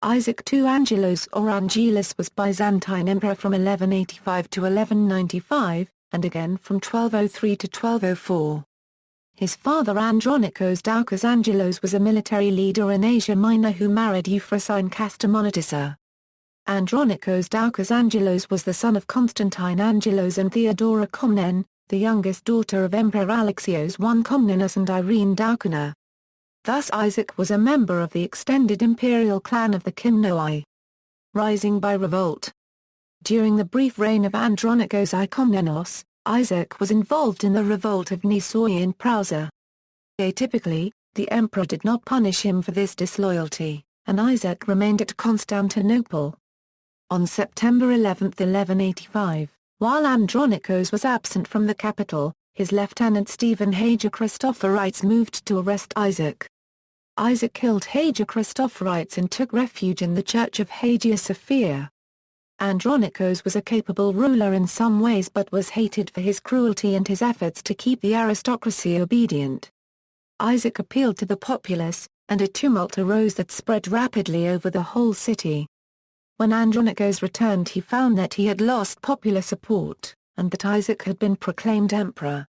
Isaac II Angelos or Angelus was Byzantine Emperor from 1185 to 1195, and again from 1203 to 1204. His father Andronikos Doukas Angelos was a military leader in Asia Minor who married Euphrosyne Kastamonitissa. Andronikos Doukas Angelos was the son of Constantine Angelos and Theodora Komnene, the youngest daughter of Emperor Alexios I Komnenos and Irene Doukaina. Thus Isaac was a member of the extended imperial clan of the Komnenoi. Rising by revolt. During the brief reign of Andronikos I Komnenos, Isaac was involved in the revolt of Nisaea in Prousa. Atypically, the emperor did not punish him for this disloyalty, and Isaac remained at Constantinople. On September 11, 1185, while Andronikos was absent from the capital, his lieutenant Stephen Hagiochristophoриtes moved to arrest Isaac. Isaac killed Hagiochristophoриtes and took refuge in the church of Hagia Sophia. Andronikos was a capable ruler in some ways but was hated for his cruelty and his efforts to keep the aristocracy obedient. Isaac appealed to the populace, and a tumult arose that spread rapidly over the whole city. When Andronikos returned he found that he had lost popular support, and that Isaac had been proclaimed emperor.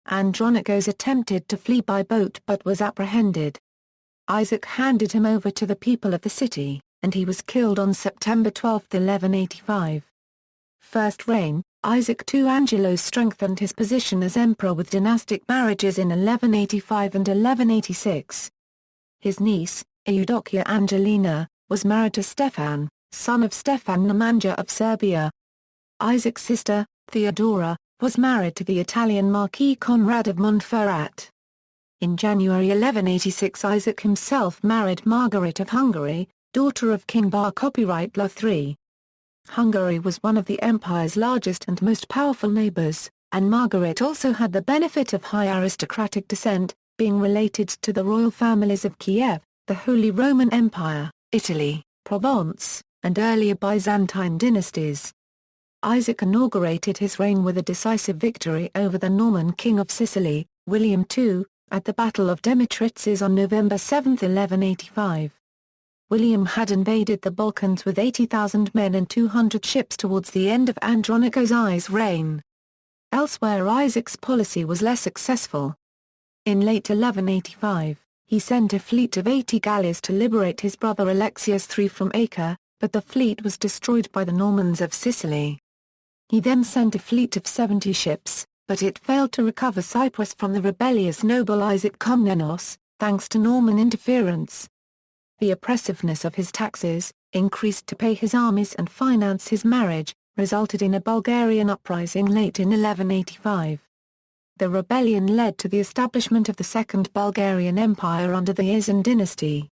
Andronikos attempted to flee by boat but was apprehended. Isaac handed him over to the people of the city, and he was killed on September 12, 1185. First reign, Isaac II Angelos strengthened his position as emperor with dynastic marriages in 1185 and 1186. His niece, Eudokia Angelina, was married to Stefan, son of Stefan Nemanja of Serbia. Isaac's sister, Theodora, was married to the Italian Marquis Conrad of Montferrat. In January 1186 Isaac himself married Margaret of Hungary, daughter of King Bar Copyright III. Hungary was one of the empire's largest and most powerful neighbors, and Margaret also had the benefit of high aristocratic descent, being related to the royal families of Kiev, the Holy Roman Empire, Italy, Provence, and earlier Byzantine dynasties. Isaac inaugurated his reign with a decisive victory over the Norman king of Sicily, William II, at the Battle of Demetritzes on November 7, 1185. William had invaded the Balkans with 80,000 men and 200 ships towards the end of Andronikos I's reign. Elsewhere Isaac's policy was less successful. In late 1185, he sent a fleet of 80 galleys to liberate his brother Alexios III from Acre, but the fleet was destroyed by the Normans of Sicily. He then sent a fleet of 70 ships, but it failed to recover Cyprus from the rebellious noble Isaac Komnenos, thanks to Norman interference. The oppressiveness of his taxes, increased to pay his armies and finance his marriage, resulted in a Bulgarian uprising late in 1185. The rebellion led to the establishment of the Second Bulgarian Empire under the Yazan dynasty.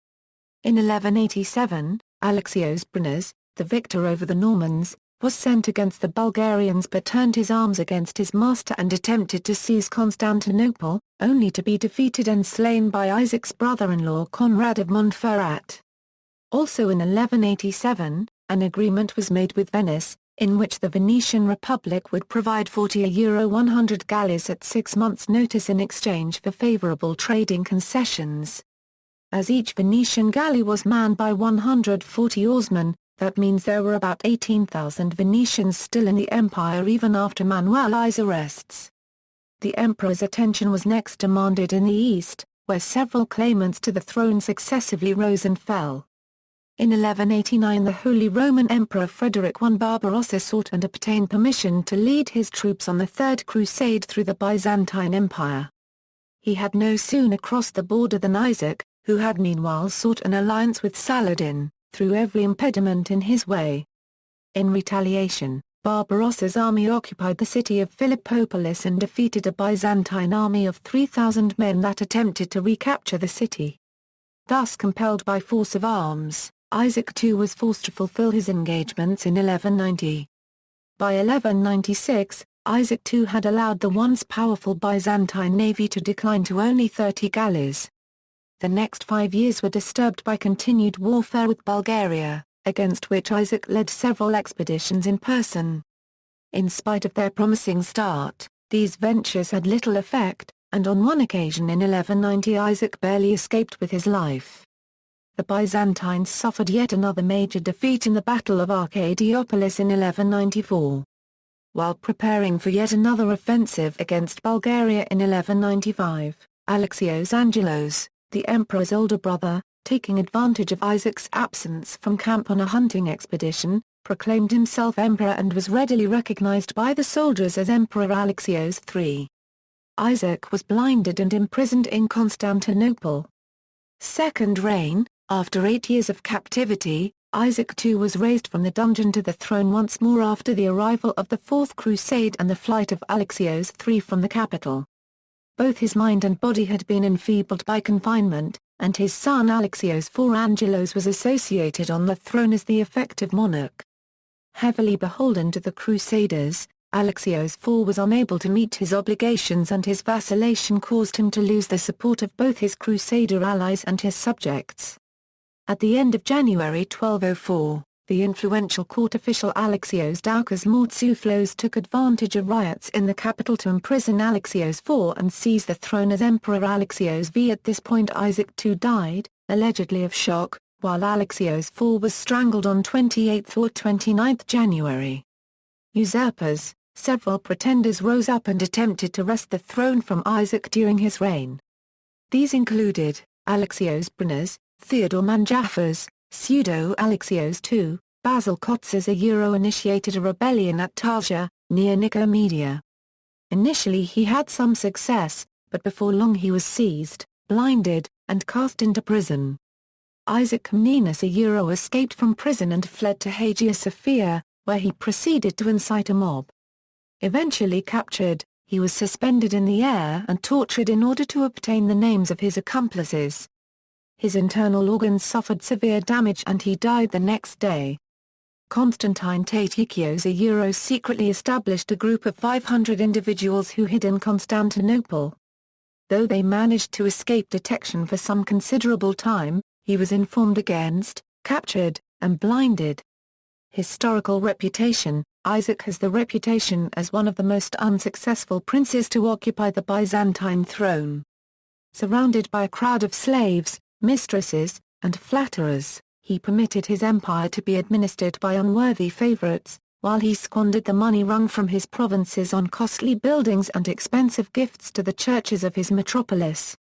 In 1187, Alexios I, the victor over the Normans, was sent against the Bulgarians but turned his arms against his master and attempted to seize Constantinople, only to be defeated and slain by Isaac's brother-in-law Conrad of Montferrat. Also in 1187, an agreement was made with Venice, in which the Venetian Republic would provide €100 galleys at 6 months' notice in exchange for favourable trading concessions. As each Venetian galley was manned by 140 oarsmen, that means there were about 18,000 Venetians still in the empire even after Manuel I's arrests. The emperor's attention was next demanded in the east, where several claimants to the throne successively rose and fell. In 1189 the Holy Roman Emperor Frederick I Barbarossa sought and obtained permission to lead his troops on the Third Crusade through the Byzantine Empire. He had no sooner crossed the border than Isaac, who had meanwhile sought an alliance with Saladin, threw every impediment in his way. In retaliation, Barbarossa's army occupied the city of Philippopolis and defeated a Byzantine army of 3,000 men that attempted to recapture the city. Thus compelled by force of arms, Isaac too was forced to fulfill his engagements in 1190. By 1196, Isaac too had allowed the once powerful Byzantine navy to decline to only 30 galleys. The next 5 years were disturbed by continued warfare with Bulgaria, against which Isaac led several expeditions in person. In spite of their promising start, these ventures had little effect, and on one occasion in 1190 Isaac barely escaped with his life. The Byzantines suffered yet another major defeat in the Battle of Arcadiopolis in 1194. While preparing for yet another offensive against Bulgaria in 1195, Alexios Angelos, the emperor's older brother, taking advantage of Isaac's absence from camp on a hunting expedition, proclaimed himself emperor and was readily recognized by the soldiers as Emperor Alexios III. Isaac was blinded and imprisoned in Constantinople. Second reign. After 8 years of captivity, Isaac II was raised from the dungeon to the throne once more after the arrival of the Fourth Crusade and the flight of Alexios III from the capital. Both his mind and body had been enfeebled by confinement, and his son Alexios IV Angelos was associated on the throne as the effective monarch. Heavily beholden to the Crusaders, Alexios IV was unable to meet his obligations and his vacillation caused him to lose the support of both his Crusader allies and his subjects. At the end of January 1204, the influential court official Alexios Doukas Angelos took advantage of riots in the capital to imprison Alexios IV and seize the throne as Emperor Alexios V. At this point Isaac II died, allegedly of shock, while Alexios IV was strangled on 28 or 29 January. Usurpers. Several pretenders rose up and attempted to wrest the throne from Isaac during his reign. These included, Alexios Brunnes, Theodora Manjaffers, Pseudo-Alexios II, Basil Kotzes. Initiated a rebellion at Tarja, near Nicomedia. Initially he had some success, but before long he was seized, blinded, and cast into prison. Isaac Komnenos escaped from prison and fled to Hagia Sophia, where he proceeded to incite a mob. Eventually captured, he was suspended in the air and tortured in order to obtain the names of his accomplices. His internal organs suffered severe damage and he died the next day. Constantine Doukaina secretly established a group of 500 individuals who hid in Constantinople. Though they managed to escape detection for some considerable time, he was informed against, captured, and blinded. Historical reputation. Isaac has the reputation as one of the most unsuccessful princes to occupy the Byzantine throne. Surrounded by a crowd of slaves, mistresses, and flatterers, he permitted his empire to be administered by unworthy favorites, while he squandered the money wrung from his provinces on costly buildings and expensive gifts to the churches of his metropolis.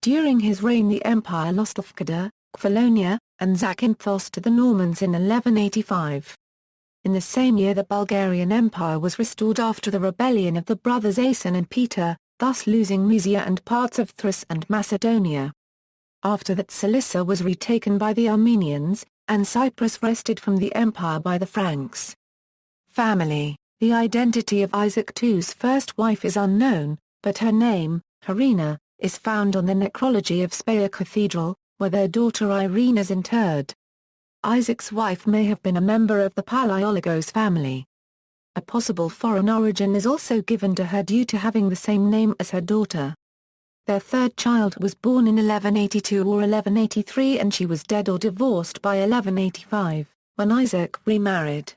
During his reign the empire lost Lefkada, Kefalonia, and Zakynthos to the Normans in 1185. In the same year the Bulgarian Empire was restored after the rebellion of the brothers Asen and Peter, thus losing Mysia and parts of Thrace and Macedonia. After that Cilicia was retaken by the Armenians, and Cyprus wrested from the empire by the Franks. Family. The identity of Isaac II's first wife is unknown, but her name, Irene, is found on the necrology of Speyer Cathedral, where their daughter Irene is interred. Isaac's wife may have been a member of the Palaiologos family. A possible foreign origin is also given to her due to having the same name as her daughter. Their third child was born in 1182 or 1183 and she was dead or divorced by 1185, when Isaac remarried.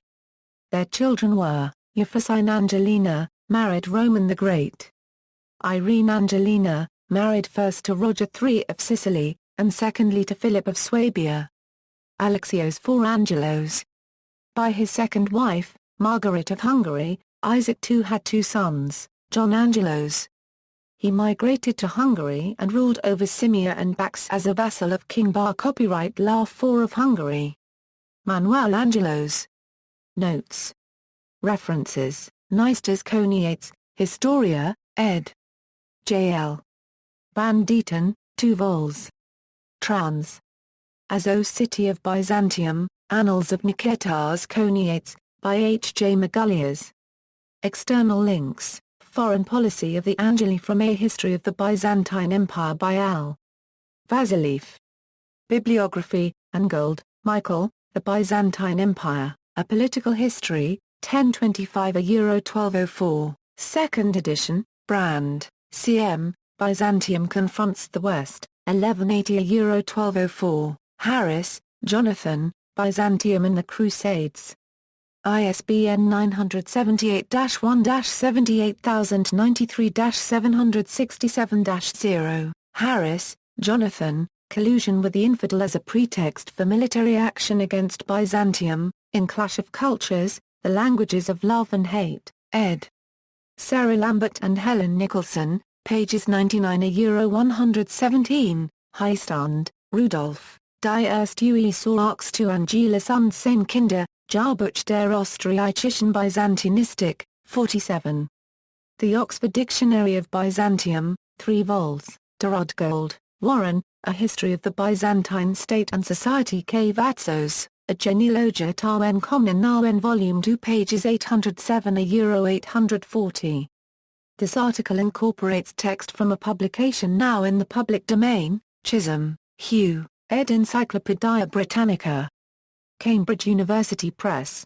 Their children were, Euphrosyne Angelina, married Roman the Great. Irene Angelina, married first to Roger III of Sicily, and secondly to Philip of Swabia. Alexios IV Angelos. By his second wife, Margaret of Hungary, Isaac II had two sons, John Angelos. He migrated to Hungary and ruled over Sirmia and Bax as a vassal of King Bar copyright La IV of Hungary. Manuel Angelos. Notes. References, Neistas Coniates, Historia, ed. J.L. Van Dieten, 2 vols. Trans. As O City of Byzantium, Annals of Nicetas Coniates, by H. J. Magullias. External links, Foreign Policy of the Angeli from A History of the Byzantine Empire by Al. Vasilev. Bibliography, Angold, Michael, The Byzantine Empire, A Political History, 1025 1204, 2nd edition, Brand, C.M., Byzantium Confronts the West, 1180 1204, Harris, Jonathan, Byzantium and the Crusades. ISBN 978-1-78093-767-0, Harris, Jonathan, collusion with the infidel as a pretext for military action against Byzantium, in Clash of Cultures, The Languages of Love and Hate, ed. Sarah Lambert and Helen Nicholson, pages 99-117, Heistand, Rudolf, Die erste II Angelos und seine Kinder, Jahrbuch der Österreichischen Byzantinistik, 47. The Oxford Dictionary of Byzantium, 3 vols, Drodgold, Warren, A History of the Byzantine State and Society K. Vatsos, a genealogia Tarwen Komnenoi Volume 2 pages 807-840. This article incorporates text from a publication now in the public domain, Chisholm, Hugh, ed. Encyclopædia Britannica. Cambridge University Press.